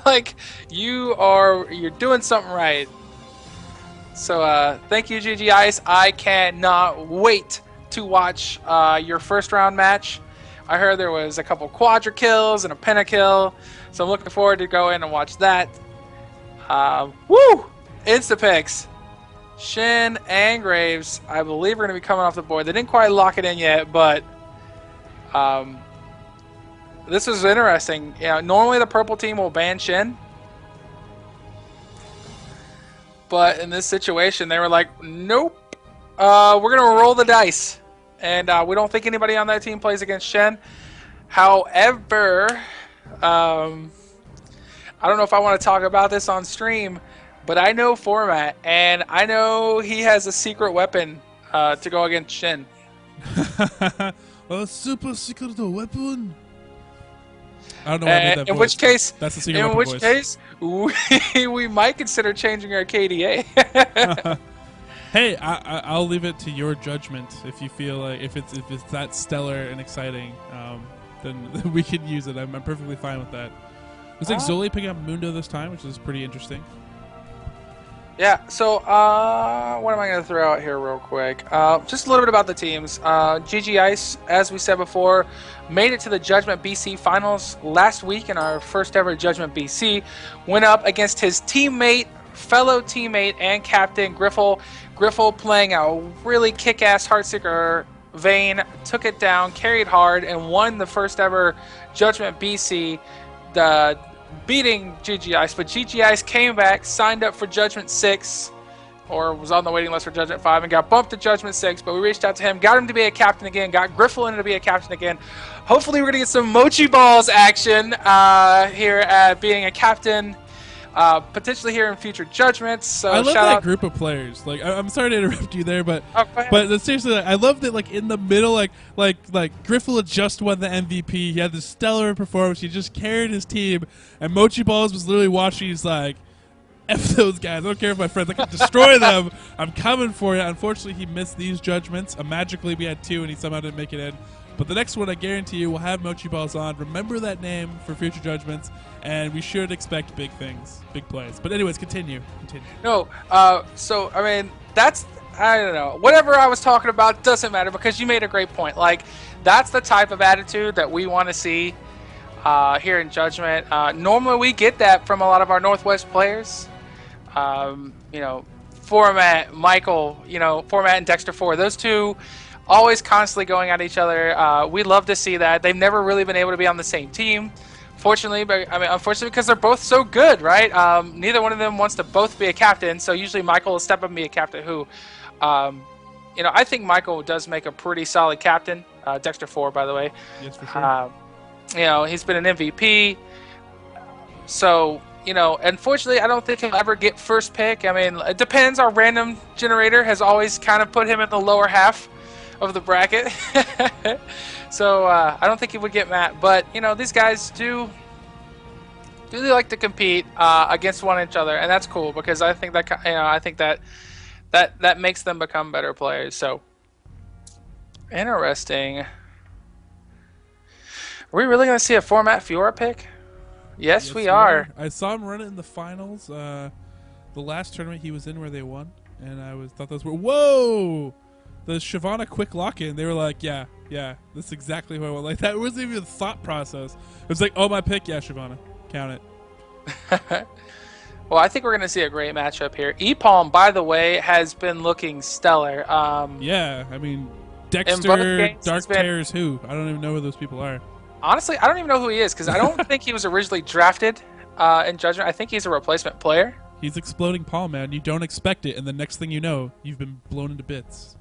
like you're doing something right. So thank you, GGice. I cannot wait to watch your first round match. I heard there was a couple quadra kills and a pentakill, so I'm looking forward to go in and watch that. Woo! Insta picks. Shin and Graves, I believe, are going to be coming off the board. They didn't quite lock it in yet, but this was interesting. You know, normally the purple team will ban Shin, but in this situation, they were like, nope, we're going to roll the dice. And we don't think anybody on that team plays against Shen. However, I don't know if I want to talk about this on stream, but I know Format, and I know he has a secret weapon to go against Shen. A super secret weapon? I don't know why I made that in voice. Which case, that's the secret in weapon which voice. case, we might consider changing our KDA. Hey, I'll leave it to your judgment. If you feel like if it's that stellar and exciting, then we can use it. I'm perfectly fine with that. Looks like Xaioli picking up Mundo this time, which is pretty interesting. Yeah, so what am I going to throw out here real quick? Just a little bit about the teams. GGice, as we said before, made it to the Judgment BC finals last week in our first ever Judgment BC. Went up against his fellow teammate and captain, Griffle. Griffle playing a really kick-ass Heartseeker Vayne, took it down, carried hard, and won the first ever Judgment BC. Beating GGice, but GGice came back, signed up for Judgment 6, or was on the waiting list for Judgment 5, and got bumped to Judgment 6, but we reached out to him, got him to be a captain again, got Griffle in to be a captain again. Hopefully we're going to get some Mochi Balls action here at being a captain, potentially here in future Judgments. So I love shout that out group of players. Like, I'm sorry to interrupt you there, but go ahead. but seriously, I love that. Like in the middle, like Griffle had just won the MVP. He had this stellar performance. He just carried his team, and Mochi Balls was literally watching. He's like, "F those guys. I don't care if my friends. I can destroy them. I'm coming for you." Unfortunately, he missed these judgments. Magically, we had 2, and he somehow didn't make it in. But the next one, I guarantee you, will have Mochi Balls on. Remember that name for future judgments, and we should expect big things, big plays. But anyways, continue. No, so, I mean, I don't know. Whatever I was talking about doesn't matter because you made a great point. Like, that's the type of attitude that we want to see here in Judgment. Normally, we get that from a lot of our Northwest players. You know, Format, Michael, Format and Dexter 4. Those two always constantly going at each other. We love to see that. They've never really been able to be on the same team. Fortunately, but unfortunately, because they're both so good, right? Neither one of them wants to both be a captain, so usually Michael will step up and be a captain who, I think Michael does make a pretty solid captain. Dexter 4, by the way. Yes, for sure. He's been an MVP. So, unfortunately, I don't think he'll ever get first pick. I mean, it depends. Our random generator has always kind of put him in the lower half of the bracket. So I don't think he would get Matt, but these guys do they like to compete against one each other, and that's cool because I think that makes them become better players. So interesting. Are we really going to see a Format Fiora pick? Yes, we are. I saw him run it in the finals. The last tournament he was in where they won, and thought those were whoa. The Shyvana quick lock-in, they were like, yeah, that's exactly what I want. Like, that wasn't even the thought process. It was like, oh, my pick, yeah, Shyvana. Count it. Well, I think we're going to see a great matchup here. E-Palm, by the way, has been looking stellar. Yeah, I mean, Dexter, Dark Tears, who? I don't even know who those people are. Honestly, I don't even know who he is, because I don't think he was originally drafted in Judgment. I think he's a replacement player. He's exploding Palm, man. You don't expect it, and the next thing you know, you've been blown into bits.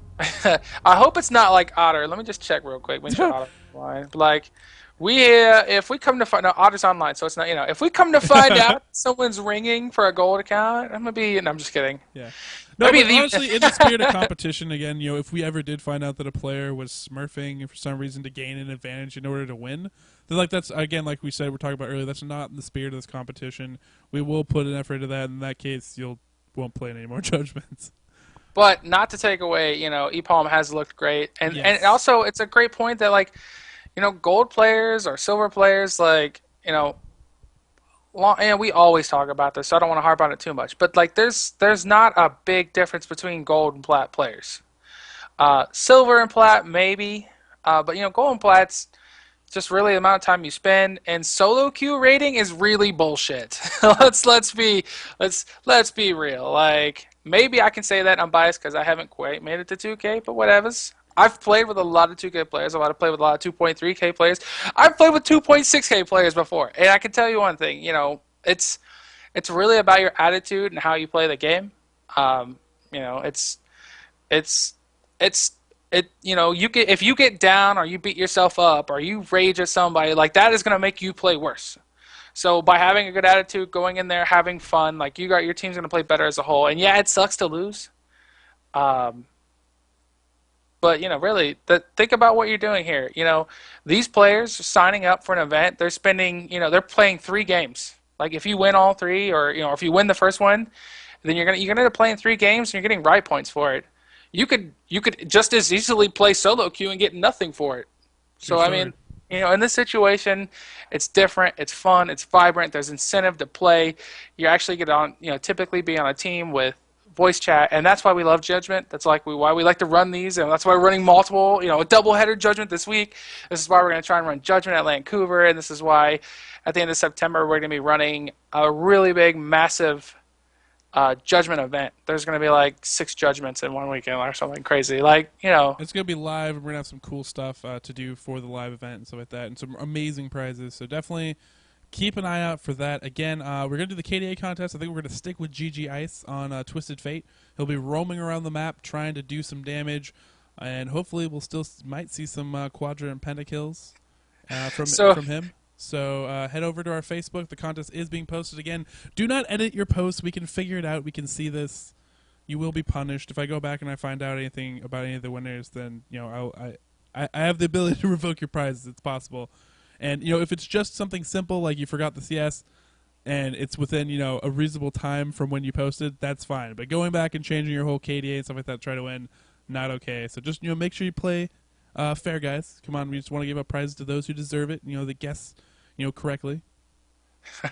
I hope it's not like Otter. Let me just check real quick. Make sure Otter's online. Like, if we come to find out, Otter's online, so it's not. If we come to find out someone's ringing for a gold account, I'm gonna be. No, I'm just kidding. Yeah. No, but honestly, in the spirit of competition, again, if we ever did find out that a player was smurfing for some reason to gain an advantage in order to win, then that's again, like we said, we're talking about earlier. That's not in the spirit of this competition. We will put an effort into that. In that case, won't play any more judgments. But not to take away, E-Palm has looked great. And and also it's a great point that, like, gold players or silver players, like, and we always talk about this, so I don't want to harp on it too much. But like, there's not a big difference between gold and plat players. Silver and plat maybe, but gold and plat's just really the amount of time you spend. And solo queue rating is really bullshit. Let's be real. Like, maybe I can say that I'm biased because I haven't quite made it to 2K, but whatevers. I've played with a lot of 2K players. I've played with a lot of 2.3K players. I've played with 2.6K players before, and I can tell you one thing. It's really about your attitude and how you play the game. Um, it's it's you get if you get down or you beat yourself up or you rage at somebody, like that is going to make you play worse. So by having a good attitude, going in there, having fun, like your team's going to play better as a whole. And yeah, it sucks to lose. Um, but really, think about what you're doing here. These players are signing up for an event. They're spending, they're playing 3 games. Like if you win all 3, or if you win the first one, then you're gonna end up playing 3 games and you're getting right points for it. You could just as easily play solo queue and get nothing for it. True So I story. mean, in this situation, it's different, it's fun, it's vibrant. There's incentive to play. You actually get on, typically be on a team with voice chat, and that's why we love Judgment. That's why we like to run these, and that's why we're running multiple. A double-header Judgment this week. This is why we're going to try and run Judgment at Vancouver, and this is why at the end of September we're going to be running a really big, massive Judgment event. There's going to be like 6 Judgments in one weekend or something crazy. It's gonna be live, and we're gonna have some cool stuff to do for the live event and stuff like that, and some amazing prizes. So definitely keep an eye out for that. Again, we're going to do the KDA contest. I think we're going to stick with GGice on Twisted Fate. He'll be roaming around the map trying to do some damage, and hopefully we'll still might see some Quadra and Pentakills from him. So head over to our Facebook. The contest is being posted again. Do not edit your posts. We can figure it out. We can see this. You will be punished. If I go back and I find out anything about any of the winners, then I have the ability to revoke your prizes. It's possible. And, if it's just something simple like you forgot the CS and it's within, a reasonable time from when you posted, that's fine. But going back and changing your whole KDA and stuff like that to try to win, not okay. So just, make sure you play fair, guys. Come on, we just want to give up prizes to those who deserve it, that guess, correctly. All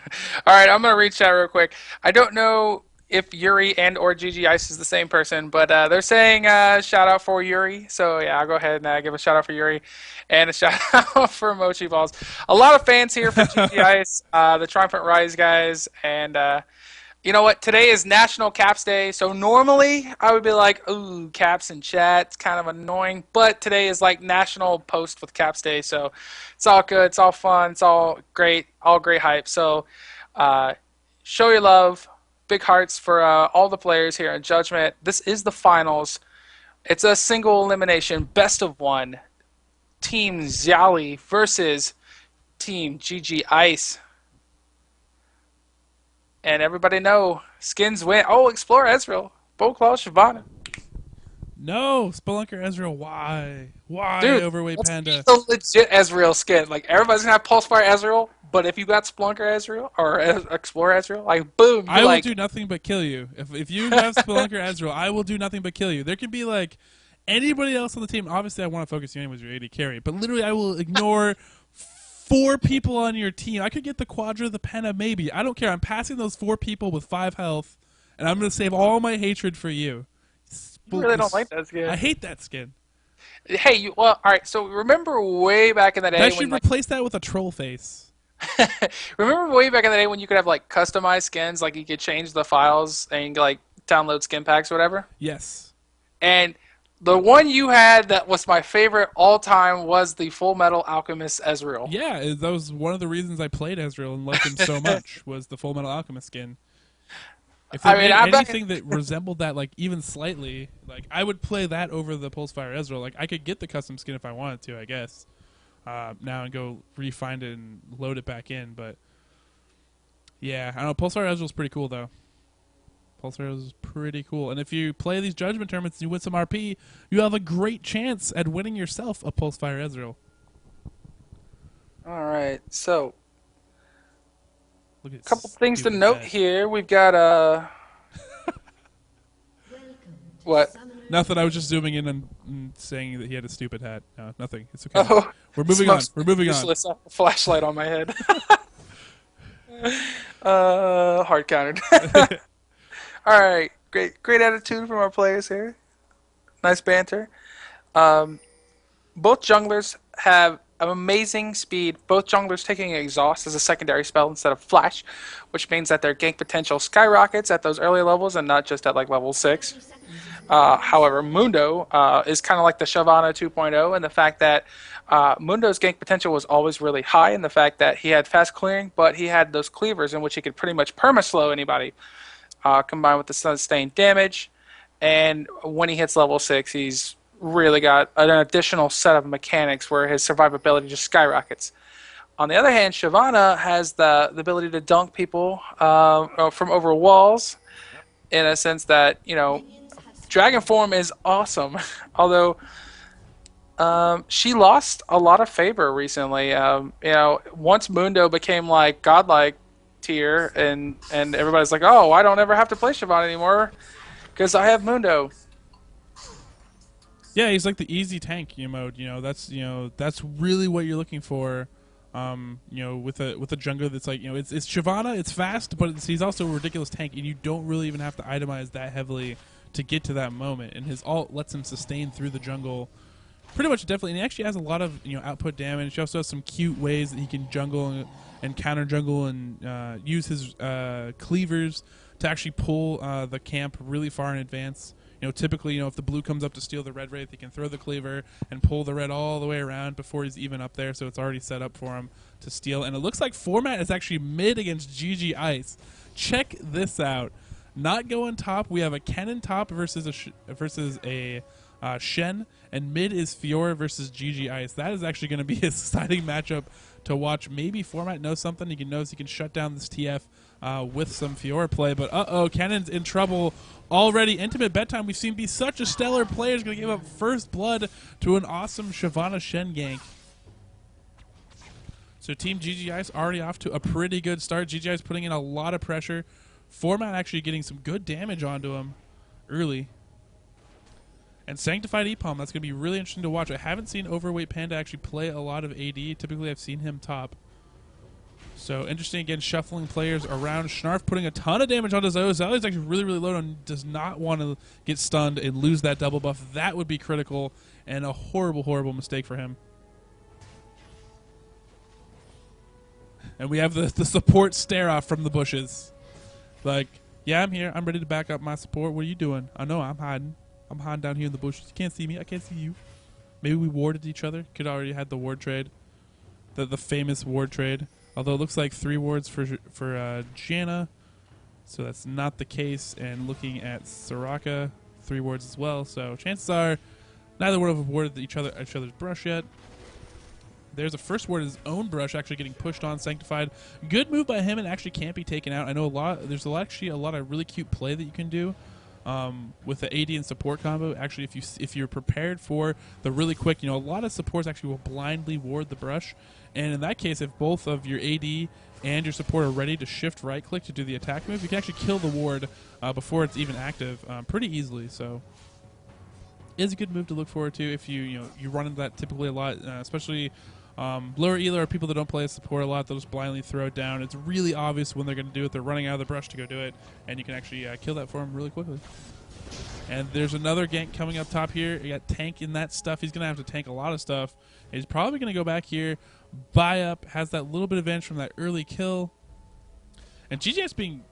right, I'm going to read chat real quick. I don't know if Yuri and or GGice is the same person, but they're saying shout out for Yuri. So yeah, I'll go ahead and give a shout out for Yuri and a shout out for Mochi Balls. A lot of fans here for GGice, the Triumphant Rise guys, and you know what? Today is National Caps Day, so normally I would be like, ooh, caps in chat, it's kind of annoying, but today is like National Post with Caps Day, so it's all good, it's all fun, it's all great hype. So show your love. Big hearts for all the players here in Judgment. This is the finals. It's a single elimination, best of 1. Team Xaioli versus Team GGice. And everybody know, skins win. Oh, Explorer Ezreal. Bowclaw Shyvana. No, Spelunker Ezreal, why? Why, Dude, Overweight Panda? the legit Ezreal skin. Like, everybody's going to have Pulsefire Ezreal, but if you got Spelunker Ezreal, or Explorer Ezreal, like, boom. I will do nothing but kill you. If you have Spelunker Ezreal, I will do nothing but kill you. There could be, like, anybody else on the team. Obviously, I want to focus you anyways, your AD carry, but literally I will ignore 4 people on your team. I could get the Quadra, the Penna, maybe. I don't care. I'm passing those 4 people with 5 health, and I'm going to save all my hatred for you. You really don't like that skin. I hate that skin. Hey, all right, so remember way back in the day That should replace that with a troll face. Remember way back in the day when you could have, like, customized skins, like you could change the files and, like, download skin packs or whatever? Yes. And the one you had that was my favorite all time was the Full Metal Alchemist Ezreal. Yeah, that was one of the reasons I played Ezreal and loved him so much, was the Full Metal Alchemist skin. If they made anything that resembled that, like, even slightly, like, I would play that over the Pulsefire Ezreal. Like, I could get the custom skin if I wanted to, I guess, now and go re-find it and load it back in, but yeah, I don't know, Pulsefire Ezreal's pretty cool, though. Pulsefire is pretty cool, and if you play these Judgment tournaments and you win some RP, you have a great chance at winning yourself a Pulsefire Ezreal. Alright, so A couple things to note here. We've got what? Nothing. I was just zooming in and saying that he had a stupid hat. No, nothing. It's okay. Oh, We're moving on. We're moving on. Useless flashlight on my head. Hard countered. All right, great attitude from our players here. Nice banter. Um, both junglers have amazing speed. Both junglers taking exhaust as a secondary spell instead of flash, which means that their gank potential skyrockets at those early levels and not just at like level 6. However, Mundo is kind of like the Shyvana 2.0 in the fact that Mundo's gank potential was always really high in the fact that he had fast clearing, but he had those cleavers in which he could pretty much perma-slow anybody, combined with the sustained damage. And when he hits level 6, he's really got an additional set of mechanics where his survivability just skyrockets. On the other hand, Shyvana has the ability to dunk people from over walls in a sense that, Dragon form is awesome, although she lost a lot of favor recently. Once Mundo became like godlike tier, and everybody's like, oh, I don't ever have to play Shyvana anymore because I have Mundo. Yeah, he's like the easy tank mode. That's really what you're looking for. With a jungler that's like, it's Shyvana, it's fast, but he's also a ridiculous tank, and you don't really even have to itemize that heavily to get to that moment. And his ult lets him sustain through the jungle, pretty much definitely. And he actually has a lot of output damage. He also has some cute ways that he can jungle and counter jungle and use his cleavers to actually pull the camp really far in advance. Typically, if the blue comes up to steal the red wraith, he can throw the cleaver and pull the red all the way around before he's even up there, so it's already set up for him to steal. And it looks like format is actually mid against GGice. Check this out. Not going top, we have a Kennen top versus a Shen, and mid is Fiora versus GGice. That is actually going to be a exciting matchup to watch. Maybe format knows something. He knows he can shut down this TF with some Fiora play, but Kennen's in trouble already. Intimate bedtime, we've seen be such a stellar player, is going to give up first blood to an awesome Shyvana Shen gank. So Team GGice already off to a pretty good start. GGice putting in a lot of pressure. Format actually getting some good damage onto him early. And Sanctified EPOM, that's going to be really interesting to watch. I haven't seen Overweight Panda actually play a lot of AD. Typically I've seen him top. So interesting, again, shuffling players around. Schnarf putting a ton of damage onto Xaioli. Xaioli's actually really, really low and does not want to get stunned and lose that double buff. That would be critical and a horrible, horrible mistake for him. And we have the support stare off from the bushes. Like, yeah, I'm here. I'm ready to back up my support. What are you doing? I know I'm hiding. I'm hiding down here in the bushes. You can't see me. I can't see you. Maybe we warded each other. Could already had the ward trade. The famous ward trade. Although it looks like 3 wards for Janna. So that's not the case. And looking at Soraka, 3 wards as well. So chances are neither one have warded each other's brush yet. There's a first ward, his own brush actually getting pushed on Sanctified. Good move by him, and actually can't be taken out. I know there's actually a lot of really cute play that you can do with the AD and support combo. Actually, if you're prepared for the really quick, a lot of supports actually will blindly ward the brush. And in that case, if both of your AD and your support are ready to shift right click to do the attack move, you can actually kill the ward before it's even active pretty easily. So it's a good move to look forward to if you run into that typically a lot, especially lower elo are people that don't play support a lot. They'll just blindly throw it down. It's really obvious when they're going to do it. They're running out of the brush to go do it, and you can actually kill that for them really quickly. And there's another gank coming up top here. You got tank in that stuff. He's going to have to tank a lot of stuff. He's probably going to go back here, buy up, has that little bit of advantage from that early kill. And GGice being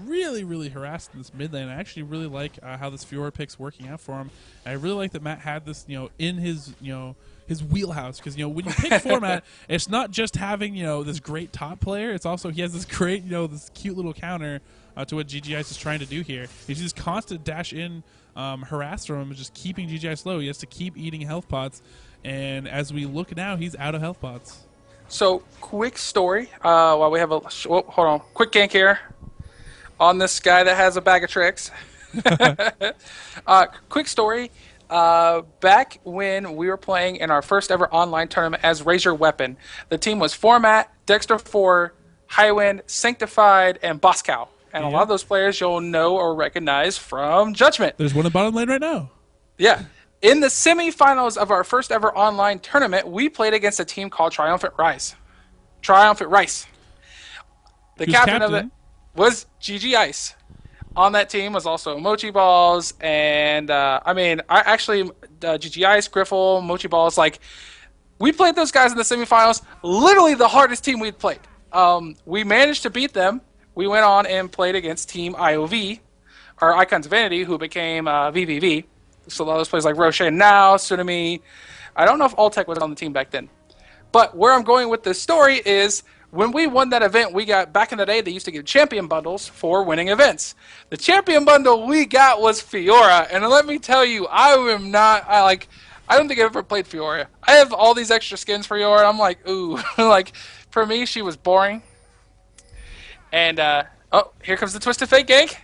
really, really harassed in this mid lane. I actually really like how this Fiora pick's working out for him. And I really like that Matt had this, in his, his wheelhouse, because when you pick format, it's not just having this great top player. It's also he has this great this cute little counter to what GGice is trying to do here. He's just constant dash in harass from him, just keeping GGice low. He has to keep eating health pots, and as we look now, he's out of health pots. So quick story. While we have hold on, quick gank here on this guy that has a bag of tricks. Quick story. Back when we were playing in our first ever online tournament as Raise Your Weapon, the team was Format, Dexter4, Highwind, Sanctified, and Boscow. And a lot of those players you'll know or recognize from Judgment. There's one in bottom lane right now. Yeah. In the semifinals of our first ever online tournament, we played against a team called Triumphant Rise. The Who's captain of it was GGice. On that team was also Mochi Balls, and GGice, Griffle, Mochi Balls. Like, we played those guys in the semifinals. Literally the hardest team we'd played. We managed to beat them. We went on and played against Team IOV, or Icons of Vanity, who became VVV. So those players like Roche now, Tsunami. I don't know if Alltech was on the team back then. But where I'm going with this story is when we won that event, we got, back in the day, they used to give champion bundles for winning events. The champion bundle we got was Fiora. And let me tell you, I don't think I've ever played Fiora. I have all these extra skins for Fiora. I'm like, ooh. Like, for me, she was boring. And, here comes the Twisted Fate gank.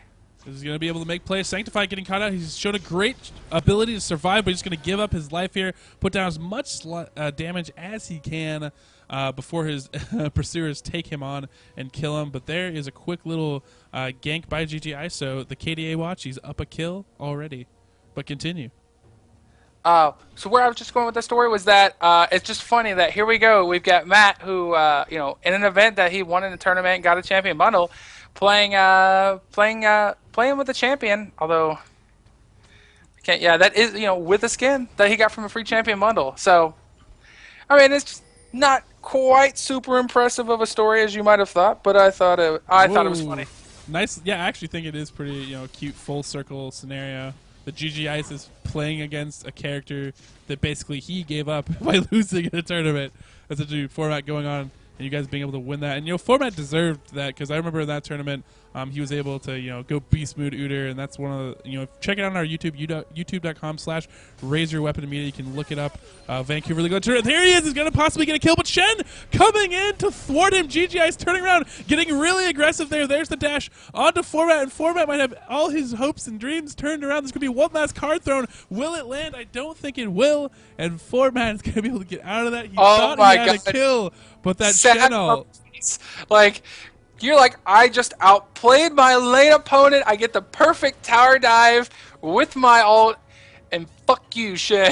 He's going to be able to make plays. Sanctify getting caught out. He's shown a great ability to survive, but he's going to give up his life here, put down as much damage as he can before his pursuers take him on and kill him. But there is a quick little gank by GGice. So the KDA watch, he's up a kill already. But continue. So where I was just going with the story was that it's just funny that here we go. We've got Matt who, in an event that he won in a tournament and got a champion bundle, playing with the champion. Although, I can't. Yeah, that is with the skin that he got from a free champion bundle. So, I mean, it's just not quite super impressive of a story as you might have thought, but I thought it was funny. Nice. Yeah, I actually think it is pretty cute full circle scenario. The GGice is playing against a character that basically he gave up by losing in a tournament. That's a new format going on, and you guys being able to win that. And format deserved that because I remember in that tournament he was able to go beast mood Uter, and that's one of the check it out on our YouTube, youtube.com/RaiseYourWeaponMedia. You can look it up. Vancouver League tournament. There he is. He's gonna possibly get a kill, but Shen coming in to thwart him. GGice turning around, getting really aggressive there. There's the dash onto Format, and Format might have all his hopes and dreams turned around. There's gonna be one last card thrown. Will it land? I don't think it will. And Format is gonna be able to get out of that. He thought he had a kill, but that Shen ult. Like, you're like, I just outplayed my lane opponent. I get the perfect tower dive with my ult, and fuck you, Shen.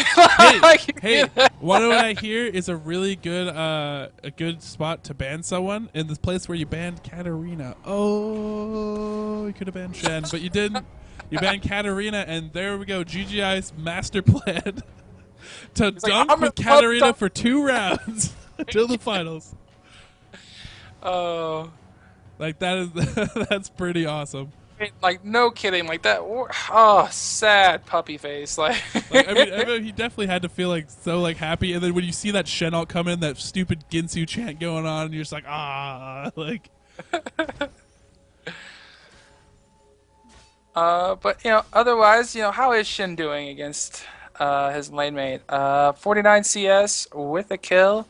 Hey, what I hear is a really good spot to ban someone in this place where you banned Katarina. Oh, you could have banned Shen, but you didn't. You banned Katarina, and there we go. GGice master plan to dunk with Katarina for 2 rounds until the finals. Oh. Like, that's pretty awesome. Like, no kidding. Like, that. Oh, sad puppy face. Like, I mean, he definitely had to feel like so like happy. And then when you see that Shen ult come in, that stupid Ginsu chant going on, and you're just like, like. But otherwise, how is Shen doing against his lane mate? 49 CS with a kill.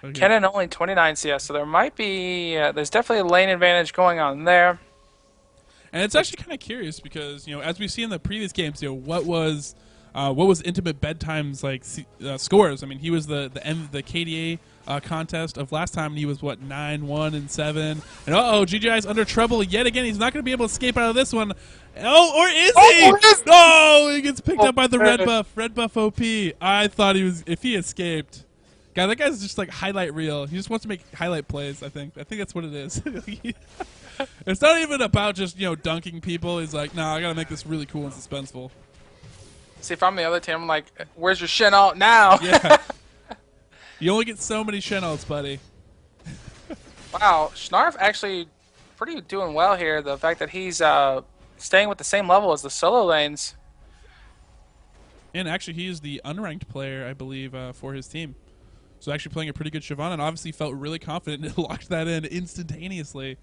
Okay. Kennen only 29 CS, so there might be there's definitely a lane advantage going on there. And it's actually kind of curious because as we see in the previous games, what was Intimate Bedtime's like scores? I mean, he was the KDA contest of last time. And he was 9-1-7, and GGice under trouble yet again. He's not going to be able to escape out of this one. Oh, or is he? No, he gets picked up by the red buff OP. I thought he was if he escaped. God, that guy's just like highlight reel. He just wants to make highlight plays, I think that's what it is. It's not even about just, dunking people. He's like, nah, I gotta make this really cool and suspenseful. See, if I'm the other team, I'm like, where's your Shen ult now? Yeah. You only get so many Shen ults, buddy. Wow, Schnarf actually pretty doing well here. The fact that he's staying with the same level as the solo lanes. And actually, he is the unranked player, I believe, for his team. So actually playing a pretty good Shyvana, and obviously felt really confident and locked that in instantaneously.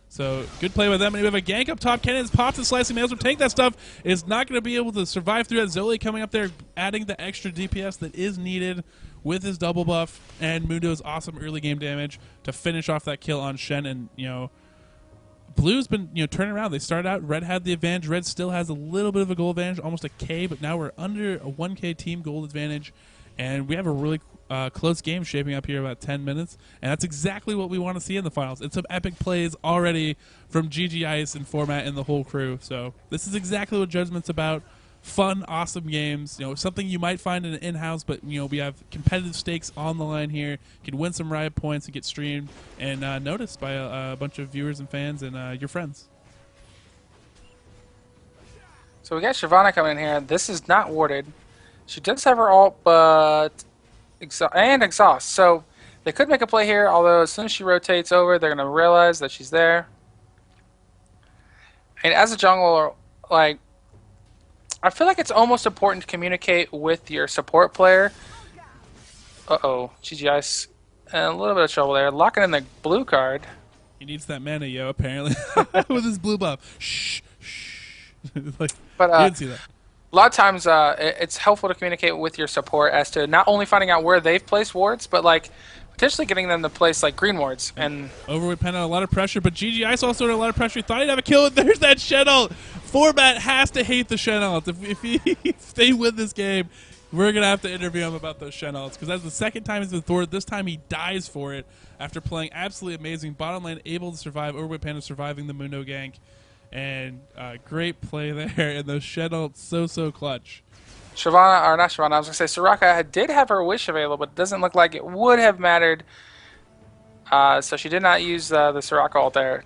So good play by them. And we have a gank up top. Kennon's pops and slicing. May take that stuff. Is not going to be able to survive through that. Xaioli coming up there, adding the extra DPS that is needed with his double buff and Mundo's awesome early game damage to finish off that kill on Shen. And Blue's been turning around. They started out. Red had the advantage. Red still has a little bit of a gold advantage, almost a K, but now we're under a 1K team gold advantage, and we have a really close game shaping up here about 10 minutes, and that's exactly what we want to see in the finals. It's some epic plays already from GGice and Format and the whole crew. So this is exactly what Judgment's about. fun, awesome games. Something you might find in an in-house, but we have competitive stakes on the line here. You can win some Riot points and get streamed and noticed by a bunch of viewers and fans and your friends. So we got Shyvana coming in here. This is not warded. She does have her ult, but exhaust. So they could make a play here, although as soon as she rotates over, they're going to realize that she's there. And as a jungler, like, I feel like it's almost important to communicate with your support player. Uh-oh, GGice. A little bit of trouble there. Locking in the blue card. He needs that mana, apparently. With his blue buff. Shh, shh. Like, But you didn't see that. a lot of times it's helpful to communicate with your support as to not only finding out where they've placed wards, but like potentially getting them to place like green wards. And Overwood Pen had a lot of pressure, but GGice also had a lot of pressure. He thought he'd have a kill, and there's that Shen ult. Format has to hate the Shen ult. If they win this game, we're going to have to interview him about those Shen ults, because that's the second time he's been thwarted. This time he dies for it after playing absolutely amazing. Bottom lane able to survive. Overwood Pen is surviving the Mundo gank. And great play there, and those Shen ults so clutch. Shyvana, or not Shyvana, I was going to say Soraka did have her wish available, but it doesn't look like it would have mattered. So she did not use the Soraka ult there.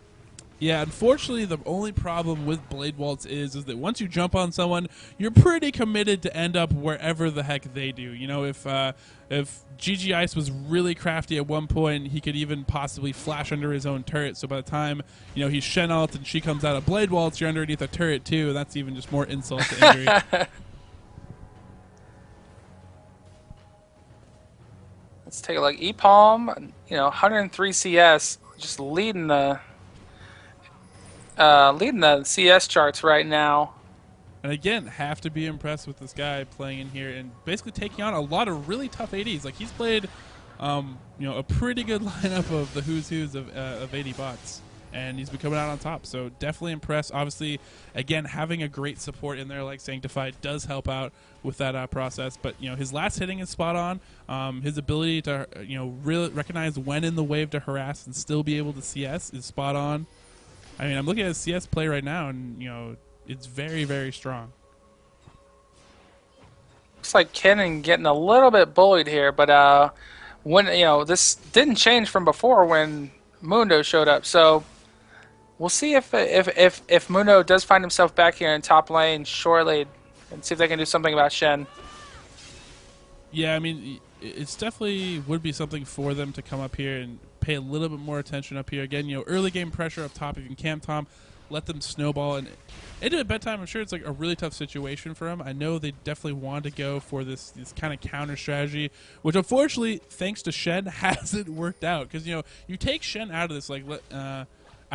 Yeah, unfortunately, the only problem with Blade Waltz is that once you jump on someone, you're pretty committed to end up wherever the heck they do. If GGice was really crafty at one point, he could even possibly flash under his own turret. So by the time he's Shen ult and she comes out of Blade Waltz, you're underneath a turret too, and that's even just more insult to injury. Let's take a look. EPalm, 103 CS, just leading the CS charts right now. And again, have to be impressed with this guy playing in here and basically taking on a lot of really tough ADs. Like, he's played, a pretty good lineup of the who's of AD bots, and he's been coming out on top. So definitely impressed. Obviously, again, having a great support in there like Sanctified does help out with that process. But his last hitting is spot on. His ability to really recognize when in the wave to harass and still be able to CS is spot on. I mean, I'm looking at his CS play right now, and it's very, very strong. Looks like Kennen getting a little bit bullied here, but when this didn't change from before when Mundo showed up, so we'll see if Mundo does find himself back here in top lane shortly, and see if they can do something about Shen. Yeah, I mean, it's definitely would be something for them to come up here and pay a little bit more attention up here. Again, early game pressure up top. If you can camp Tom, let them snowball. And into bedtime, I'm sure it's like a really tough situation for them. I know they definitely want to go for this kind of counter strategy, which unfortunately, thanks to Shen, hasn't worked out. Because you take Shen out of this out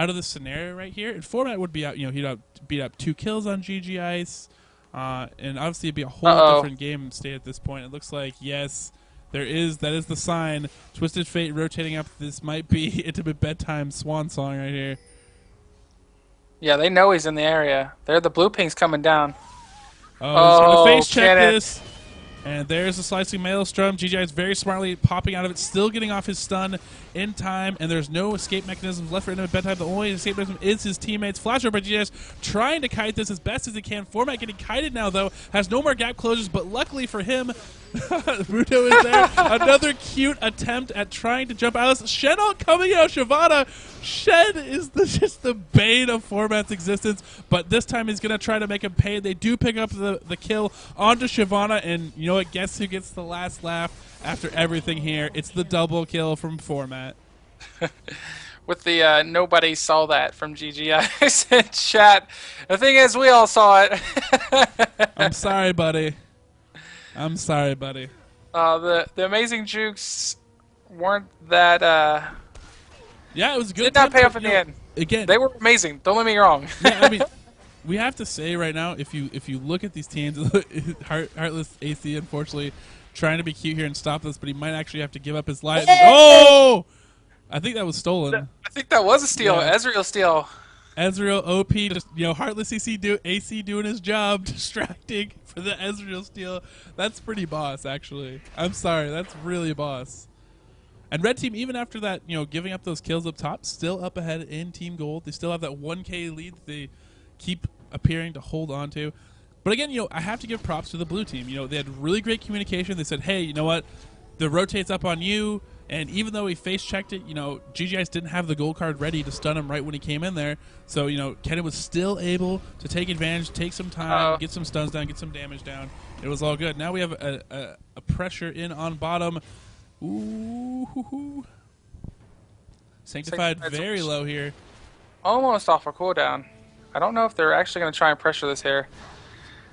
of this scenario right here, and Format would be out. He'd beat up 2 kills on GGice, and obviously it'd be a whole different game state at this point. It looks like yes. That is the sign. Twisted Fate rotating up. This might be Intimate Bedtime swan song right here. Yeah, they know he's in the area. They're the blue pings coming down. Oh, he's going to face check this. And there's the slicing maelstrom. GGice very smartly popping out of it, still getting off his stun in time, and there's no escape mechanisms left for Intimate Bedtime. The only escape mechanism is his teammates. Flash over by GGice, trying to kite this as best as he can. Format getting kited now, though. Has no more gap closures, but luckily for him, Mundo is there. Another cute attempt at trying to jump out. Shen ult coming out. Shyvana. Shen is just the bane of Format's existence, but this time he's going to try to make him pay. They do pick up the kill onto Shyvana, and you know what? Guess who gets the last laugh after everything here? It's the double kill from Format. With the nobody saw that from GGice in chat. The thing is, we all saw it. I'm sorry, buddy. I'm sorry, buddy. The amazing jukes weren't that. Yeah, it was good. Did not pay off in the end. Again, they were amazing. Don't let me wrong. Yeah, I mean, we have to say right now, if you look at these teams, Heartless AC, unfortunately, trying to be cute here and stop this, but he might actually have to give up his life. Oh! I think that was stolen. I think that was a steal. Yeah. Ezreal steal. Ezreal OP, just Heartless AC doing his job, distracting for the Ezreal steal. That's pretty boss, actually. I'm sorry, that's really boss. And Red Team, even after that, giving up those kills up top, still up ahead in Team Gold. They still have that 1K lead that they keep appearing to hold on to. But again, I have to give props to the blue team. They had really great communication. They said, hey, you know what? The rotate's up on you. And even though he face-checked it, GGice didn't have the gold card ready to stun him right when he came in there. So, Kennen was still able to take advantage, take some time, get some stuns down, get some damage down. It was all good. Now we have a pressure in on bottom. Ooh. Sanctified very low here. Almost off a cooldown. I don't know if they're actually going to try and pressure this here.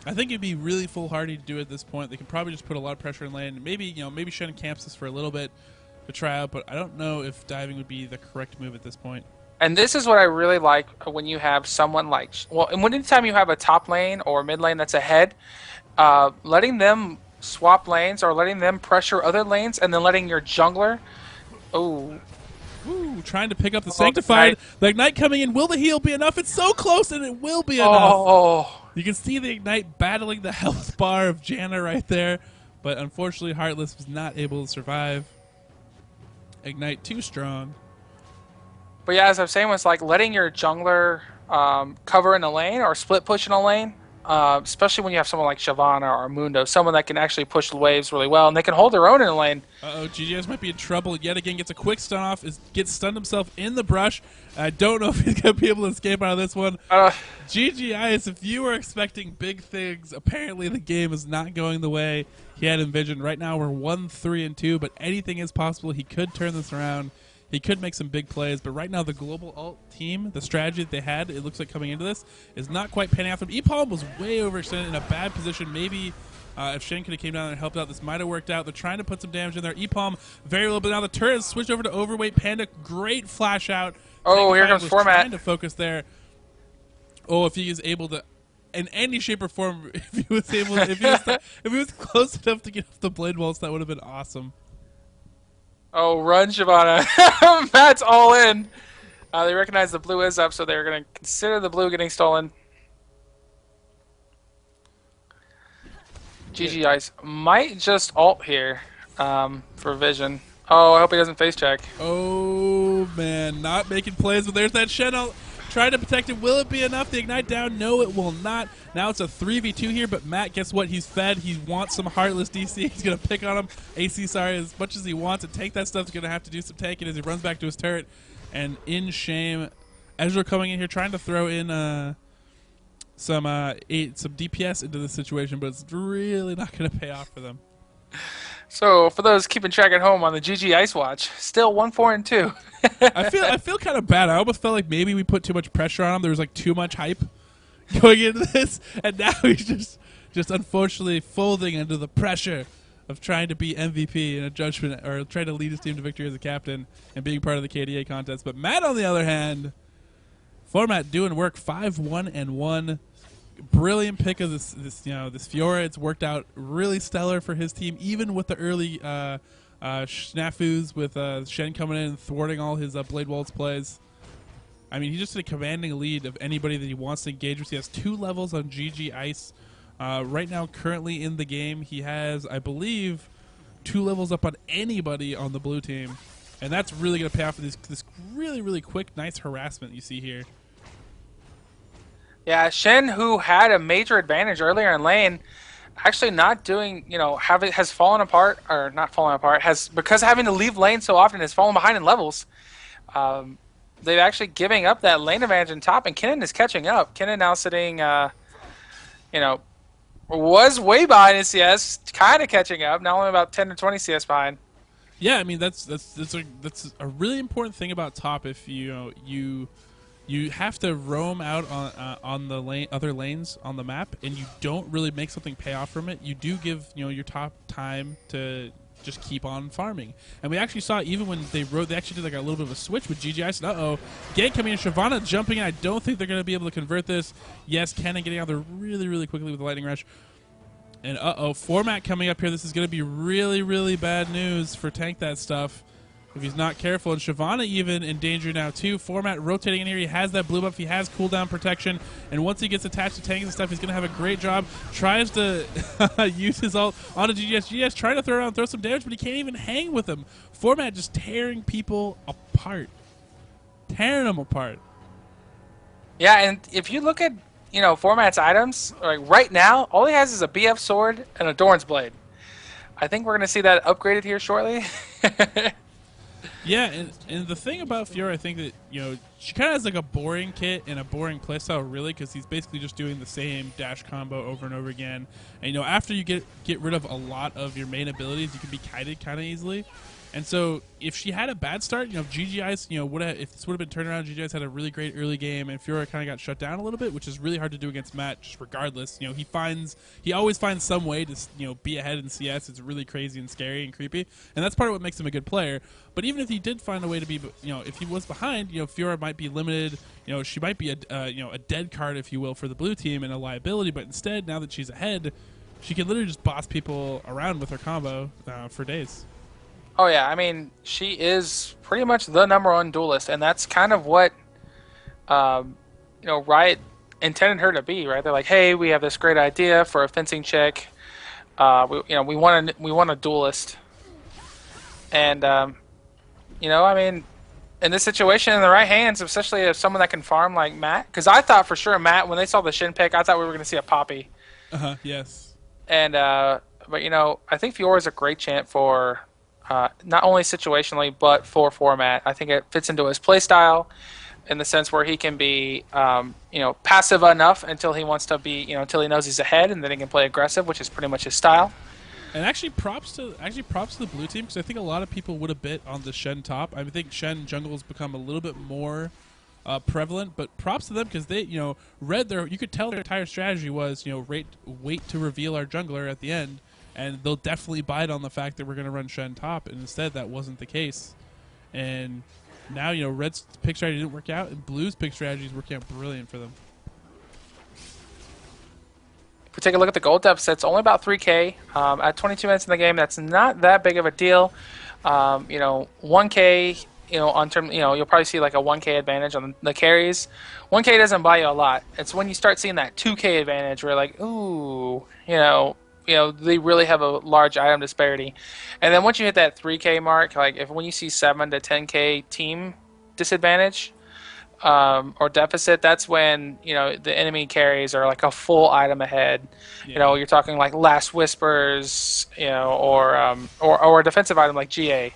I think it'd be really foolhardy to do it at this point. They can probably just put a lot of pressure in lane. Maybe Shen camps this for a little bit to try out, but I don't know if diving would be the correct move at this point. And this is what I really like when you have someone like... Well, and anytime you have a top lane or mid lane that's ahead, letting them swap lanes or letting them pressure other lanes and then letting your jungler... Oh... Ooh, trying to pick up the Sanctified. The Ignite coming in. Will the heal be enough? It's so close, and it will be enough. You can see the Ignite battling the health bar of Janna right there, but unfortunately Heartless was not able to survive. Ignite too strong. But yeah, as I was saying, it's like letting your jungler cover in a lane or split push in a lane, especially when you have someone like Shyvana or Mundo, someone that can actually push the waves really well, and they can hold their own in a lane. GGice might be in trouble yet again. Gets a quick stun off, gets stunned himself in the brush. I don't know if he's going to be able to escape out of this one. GGice, if you were expecting big things, apparently the game is not going the way he had envisioned. Right now we're 1-3-2, but anything is possible. He could turn this around. He could make some big plays, but right now the global alt team, the strategy that they had, it looks like coming into this, is not quite panning out for him. EPOM was way overextended in a bad position. Maybe if Shen could have came down and helped out, this might have worked out. They're trying to put some damage in there. EPOM very low, but now the turret has switched over to Overweight Panda. Great flash out. Oh, here comes Format. Trying to focus there. Oh, if he is able to, in any shape or form, if he was able, if he was close enough to get off the blade walls, that would have been awesome. Oh, run, Shyvana. Matt's all in. They recognize the blue is up, so they're going to consider the blue getting stolen. GGice might just ult here for vision. Oh, I hope he doesn't face check. Oh, man. Not making plays, but there's that Shen ult. Trying to protect him. Will it be enough? The Ignite down? No, it will not. Now it's a 3v2 here, but Matt, guess what? He's fed. He wants some Heartless DC. He's going to pick on him. AC, sorry, as much as he wants to take that stuff, he's going to have to do some taking as he runs back to his turret. And in shame, Ezreal coming in here trying to throw in some DPS into this situation, but it's really not going to pay off for them. So, for those keeping track at home on the GGice watch, still 1-4-2. I feel kind of bad. I almost felt like maybe we put too much pressure on him. There was like too much hype going into this, and now he's just unfortunately folding under the pressure of trying to be MVP in a judgment, or trying to lead his team to victory as a captain and being part of the KDA contest. But Matt, on the other hand, Format doing work, 5-1-1. Brilliant pick of this Fiora. It's worked out really stellar for his team, even with the early snafus with Shen coming in and thwarting all his Blade Waltz plays. I mean, he's just in a commanding lead of anybody that he wants to engage with. He has 2 levels on GGice. Right now, currently in the game, he has, I believe, 2 levels up on anybody on the blue team. And that's really going to pay off for this really, really quick, nice harassment you see here. Yeah, Shen, who had a major advantage earlier in lane, actually not doing, has fallen apart, or not fallen apart, because having to leave lane so often, has fallen behind in levels. They're actually giving up that lane advantage in top, and Kennen is catching up. Kennen now sitting, was way behind in CS, kind of catching up, now only about 10 to 20 CS behind. Yeah, I mean, that's a really important thing about top. If you have to roam out on the other lanes on the map, and you don't really make something pay off from it. You do give your top time to just keep on farming. And we actually saw, even when they actually did like a little bit of a switch with GGice. Gank coming in, Shyvana jumping in. I don't think they're going to be able to convert this. Yes, Kennen getting out there really, really quickly with the Lightning Rush. And Format coming up here. This is going to be really, really bad news for Tank That Stuff if he's not careful. And Shyvana even in danger now too. Format rotating in here. He has that blue buff. He has cooldown protection. And once he gets attached to tanks and stuff, he's going to have a great job. Tries to use his ult onto GGice. GGice trying to throw some damage, but he can't even hang with him. Format just tearing people apart. Tearing them apart. Yeah, and if you look at Format's items, like right now, all he has is a BF sword and a Doran's blade. I think we're going to see that upgraded here shortly. Yeah, and the thing about Fiora, I think that she kind of has like a boring kit and a boring playstyle, really, because he's basically just doing the same dash combo over and over again. And after you get rid of a lot of your main abilities, you can be kited kind of easily. And so, if she had a bad start, if GGice, if this would have been turned around, GGice had a really great early game, and Fiora kind of got shut down a little bit, which is really hard to do against Matt. Just regardless, he always finds some way to be ahead in CS. It's really crazy and scary and creepy, and that's part of what makes him a good player. But even if he did find a way to be, if he was behind, Fiora might be limited. She might be a dead card, if you will, for the blue team and a liability. But instead, now that she's ahead, she can literally just boss people around with her combo for days. Oh yeah, I mean, she is pretty much the #1 duelist, and that's kind of what Riot intended her to be, right? They're like, hey, we have this great idea for a fencing chick. We want a duelist, and I mean, in this situation, in the right hands, especially if someone that can farm like Matt, because I thought for sure Matt, when they saw the Shin pick, I thought we were going to see a Poppy. Yes. And but I think Fiora is a great champ for. Not only situationally, but for format. I think it fits into his playstyle in the sense where he can be, passive enough until he wants to be, until he knows he's ahead, and then he can play aggressive, which is pretty much his style. And actually, props to the blue team, because I think a lot of people would have bit on the Shen top. I think Shen jungle has become a little bit more prevalent, but props to them because they, Red. You could tell their entire strategy was, wait to reveal our jungler at the end. And they'll definitely bite on the fact that we're going to run Shen top, and instead that wasn't the case. And now, Red's pick strategy didn't work out, and Blue's pick strategy is working out brilliant for them. If we take a look at the gold deficit, it's only about 3K. At 22 minutes in the game, that's not that big of a deal. 1K, on term, you'll probably see like a 1K advantage on the carries. 1K doesn't buy you a lot. It's when you start seeing that 2K advantage where like, ooh, they really have a large item disparity. And then once you hit that 3K mark, like when you see 7 to 10K team disadvantage or deficit, that's when the enemy carries are like a full item ahead. Yeah. You're talking like Last Whispers, or a defensive item like GA.